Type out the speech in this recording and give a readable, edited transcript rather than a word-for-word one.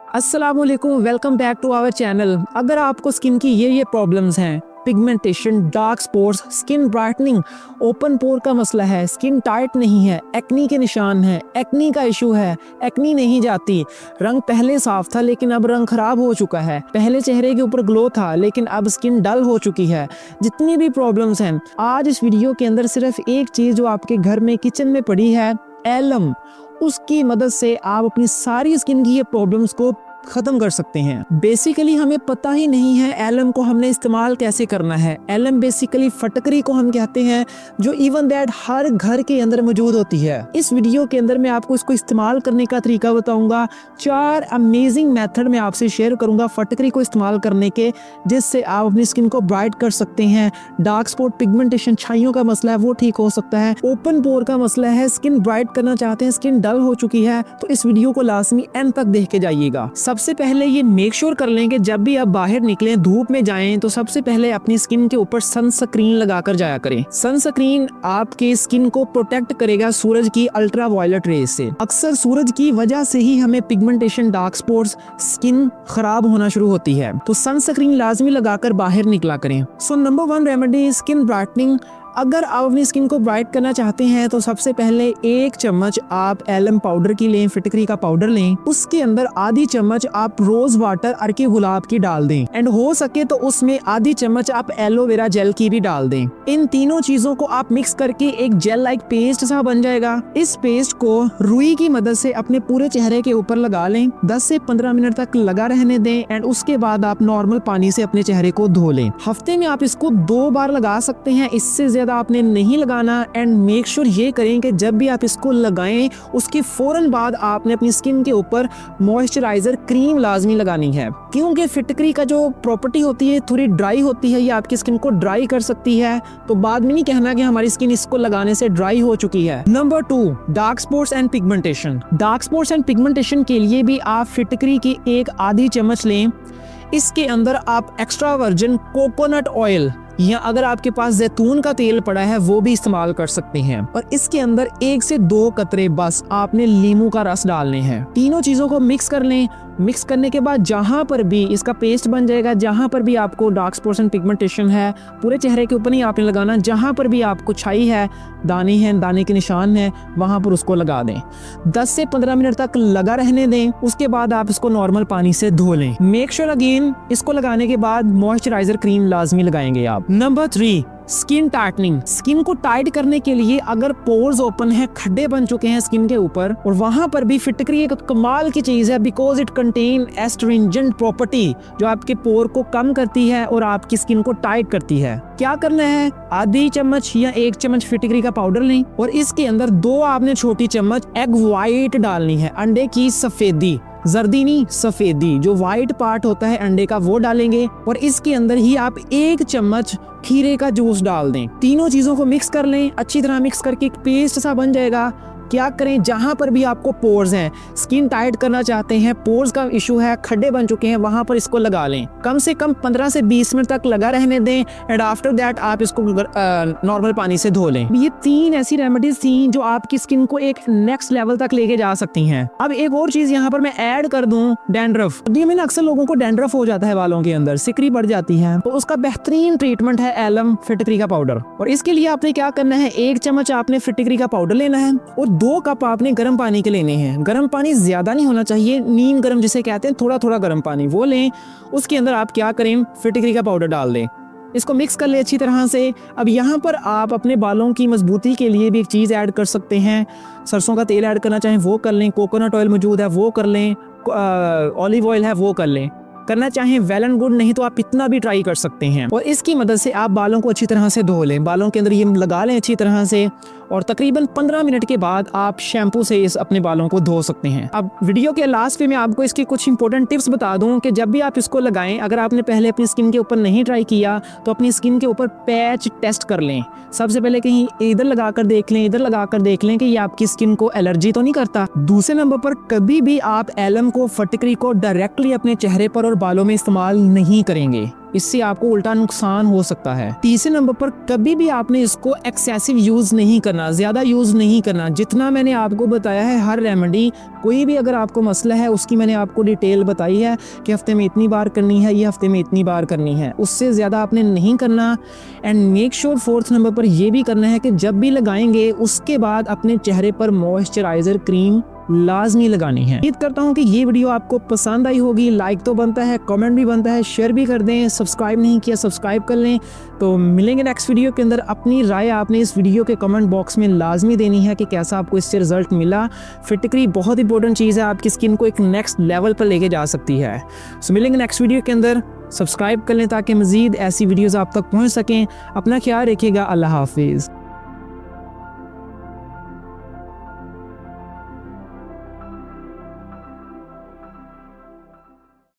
अस्सलामुअलैकुम, welcome back to our channel. अगर आपको स्किन की ये प्रॉब्लम्स हैं, pigmentation, dark spots, skin brightening, open pore का मसला है, स्किन टाइट नहीं है, एक्नी के निशान है, एक्नी का इशू है, एक्नी नहीं जाती, रंग पहले साफ था लेकिन अब रंग खराब हो चुका है, पहले चेहरे के ऊपर ग्लो था लेकिन अब स्किन डल हो चुकी है, जितनी भी प्रॉब्लम्स हैं, आज इस वीडियो के अंदर सिर्फ एक चीज जो आपके घर में किचन में पड़ी है, एलम, उसकी मदद से आप अपनी सारी स्किन की ये प्रॉब्लम्स को खत्म कर सकते हैं। बेसिकली हमें पता ही नहीं है एलम को हमने इस्तेमाल कैसे करना है। एलम बेसिकली फटकरी को हम कहते हैं, जो इवन दैट हर घर के अंदर मौजूद होती है। इस वीडियो के अंदर मैं आपको इसको इस्तेमाल करने का तरीका बताऊंगा। 4 अमेजिंग मेथड मैं आपसे शेयर करूंगा फटकरी को इस्तेमाल करने के, जिससे आप अपनी स्किन को ब्राइट कर सकते हैं। डार्क स्पॉट, पिगमेंटेशन, छाइयों का मसला है वो ठीक हो सकता है। ओपन पोर का मसला है, स्किन ब्राइट करना चाहते हैं, स्किन डल हो चुकी है, तो इस वीडियो को लाजमी एंड तक देख के जाइएगा। सबसे पहले ये मेक श्योर कर लें कि जब भी आप बाहर निकलें, धूप में जाएं, तो सबसे पहले अपनी स्किन के ऊपर सनस्क्रीन लगाकर जाया करें। सनस्क्रीन आपके स्किन को प्रोटेक्ट करेगा सूरज की अल्ट्रा वायलेट रेज से। अक्सर सूरज की वजह से ही हमें पिगमेंटेशन, डार्क स्पॉट्स, स्किन खराब होना शुरू होती है, तो सनस्क्रीन लाजमी लगाकर बाहर निकला करें। So number 1 remedy, skin brightening. अगर आप अपनी स्किन को ब्राइट करना चाहते हैं तो सबसे पहले 1 चम्मच आप एलम पाउडर की लें, फिटकरी का पाउडर लें, उसके अंदर आधी चम्मच आप रोज वाटर अर्के गुलाब की डाल दें, एंड हो सके तो उसमें आधी चम्मच आप एलोवेरा जेल की भी डाल दें। इन तीनों चीजों को आप मिक्स करके एक जेल लाइक पेस्ट सा बन जाएगा। इस पेस्ट को रुई की मदद से अपने पूरे चेहरे के ऊपर लगा लें, 10 से 15 मिनट तक लगा रहने दें, एंड उसके बाद आप नॉर्मल पानी से अपने चेहरे को धो लें। हफ्ते में आप इसको 2 बार लगा सकते हैं, इससे ज्यादा आपने नहीं लगाना। एंड मेक श्योर ये करें कि जब भी आप इसको लगाएं, उसके फौरन बाद आपने अपनी स्किन के ऊपर मॉइस्चराइजर क्रीम लाजमी लगानी है, क्योंकि फिटकरी का जो प्रॉपर्टी होती है थोड़ी ड्राई होती है, ये आपकी स्किन को ड्राई कर सकती है, तो बाद में नहीं कहना कि हमारी स्किन इसको लगाने से ड्राई हो चुकी है। Number 2, dark spots and pigmentation. Dark spots and pigmentation के लिए भी आप फिटकरी की एक आधी चम्मच लें, इसके अंदर आप एक्स्ट्रा वर्जिन कोकोनट ऑयल या अगर आपके पास जैतून का तेल पड़ा है वो भी इस्तेमाल कर सकते हैं, और इसके अंदर 1 से 2 कतरे बस आपने नींबू का रस डालने हैं। तीनों चीजों को मिक्स कर लें। मिक्स करने के बाद जहां पर भी इसका पेस्ट बन जाएगा, जहां पर भी आपको डार्क स्पॉट्स एंड पिगमेंटेशन है, पूरे चेहरे के ऊपर नहीं आपने लगाना, जहां पर भी आपको छाई है, दाने हैं, दाने के निशान है, वहां पर उसको लगा दें। 10 से 15 मिनट तक लगा रहने दें, उसके बाद आप इसको नॉर्मल पानी से धो लें। मेक श्योर अगेन इसको लगाने के बाद मॉइस्चराइजर क्रीम लाजमी लगाएंगे आप। Number 3, skin tightening. स्किन को टाइट करने के लिए अगर पोर्स ओपन है, खड्डे बन चुके हैं स्किन के ऊपर, और वहां पर भी फिटकरी एक कमाल की चीज है, because it contain astringent property, जो आपके पोर को कम करती है और आपकी स्किन को टाइट करती है। क्या करना है, आधी चम्मच या 1 चम्मच फिटकरी का पाउडर लें, और इसके अंदर 2 आपने छोटी चम्मच एग व्हाइट डालनी है, अंडे की सफेदी, जर्दी नहीं सफेदी, जो व्हाइट पार्ट होता है अंडे का वो डालेंगे, और इसके अंदर ही आप 1 चम्मच खीरे का जूस डाल दें। तीनों चीजों को मिक्स कर लें, अच्छी तरह मिक्स करके एक पेस्ट सा बन जाएगा। क्या करें, जहां पर भी आपको पोर्स हैं, स्किन टाइट करना चाहते हैं, पोर्स का इशू है, खड्डे बन चुके हैं, वहां पर इसको लगा लें। कम से कम 15 से 20 मिनट तक लगा रहने दें, एंड आफ्टर दैट आप इसको नॉर्मल पानी से धो लें। ये 3 ऐसी रेमेडीज थी जो आपकी स्किन को एक नेक्स्ट लेवल तक लेके जा सकती हैं। अब एक और चीज यहाँ पर मैं ऐड कर दूं, डैंड्रफ। में अक्सर लोगों को डैंड्रफ हो जाता है, बालों के अंदर सिकरी बढ़ जाती है, तो उसका बेहतरीन ट्रीटमेंट है एलम फिटकरी का पाउडर। और इसके लिए आपने क्या करना है, 1 चम्मच आपने फिटकरी का पाउडर लेना है, और 2 कप आपने गर्म पानी के लेने हैं। गर्म पानी ज्यादा नहीं होना चाहिए, नीम गर्म जिसे कहते हैं, थोड़ा थोड़ा गर्म पानी वो लें। उसके अंदर आप क्या करें, फिटकरी का पाउडर डाल दें, इसको मिक्स कर ले अच्छी तरह से। अब यहाँ पर आप अपने बालों की मजबूती के लिए भी एक चीज़ ऐड कर सकते हैं। सरसों का तेल ऐड करना चाहें वो कर लें, कोकोनट ऑयल मौजूद है वो कर लें, ऑलिव ऑयल है वो कर लें, करना चाहें वेल एंड गुड, नहीं तो आप इतना भी ट्राई कर सकते हैं। और इसकी मदद से आप बालों को अच्छी तरह से धो लें, बालों के अंदर ये लगा लें अच्छी तरह से, और तकरीबन 15 मिनट के बाद आप शैम्पू से इस अपने बालों को धो सकते हैं। अब वीडियो के लास्ट में मैं आपको इसकी कुछ इंपॉर्टेंट टिप्स बता दूं कि जब भी आप इसको लगाएं, अगर आपने पहले अपनी स्किन के ऊपर नहीं ट्राई किया तो अपनी स्किन के ऊपर पैच टेस्ट कर लें। सबसे पहले कहीं इधर लगा कर देख लें, इधर लगा कर देख लें कि ये आपकी स्किन को एलर्जी तो नहीं करता। दूसरे नंबर पर कभी भी आप एलम को, फटकरी को डायरेक्टली अपने चेहरे पर और बालों में इस्तेमाल नहीं करेंगे। इससे आपको उल्टा नुकसान हो सकता है। तीसरे नंबर पर कभी भी आपने इसको एक्सेसिव यूज नहीं करना, ज्यादा यूज नहीं करना। जितना मैंने आपको बताया है हर रेमेडी, कोई भी अगर आपको मसला है उसकी मैंने आपको डिटेल बताई है कि हफ्ते में इतनी बार करनी है, ये हफ्ते में इतनी बार करनी है, उससे ज्यादा आपने नहीं करना। And make sure fourth number पर यह भी करना है कि जब भी लगाएंगे उसके बाद अपने चेहरे पर मॉइस्चराइजर क्रीम लाजमी लगानी है। उम्मीद करता हूँ कि ये वीडियो आपको पसंद आई होगी। लाइक तो बनता है, कमेंट भी बनता है, शेयर भी कर दें, सब्सक्राइब नहीं किया सब्सक्राइब कर लें। तो मिलेंगे नेक्स्ट वीडियो के अंदर। अपनी राय आपने इस वीडियो के कमेंट बॉक्स में लाजमी देनी है कि कैसा आपको इससे रिजल्ट मिला। फिटकरी बहुत इंपॉर्टेंट चीज़ है, आपकी स्किन को एक नेक्स्ट लेवल पर लेके जा सकती है। सो मिलेंगे नेक्स्ट वीडियो के अंदर। सब्सक्राइब कर लें ताकि मज़ीद ऐसी वीडियोज़ आप तक पहुँच सकें। अपना ख्याल रखिएगा। अल्लाह हाफिज़।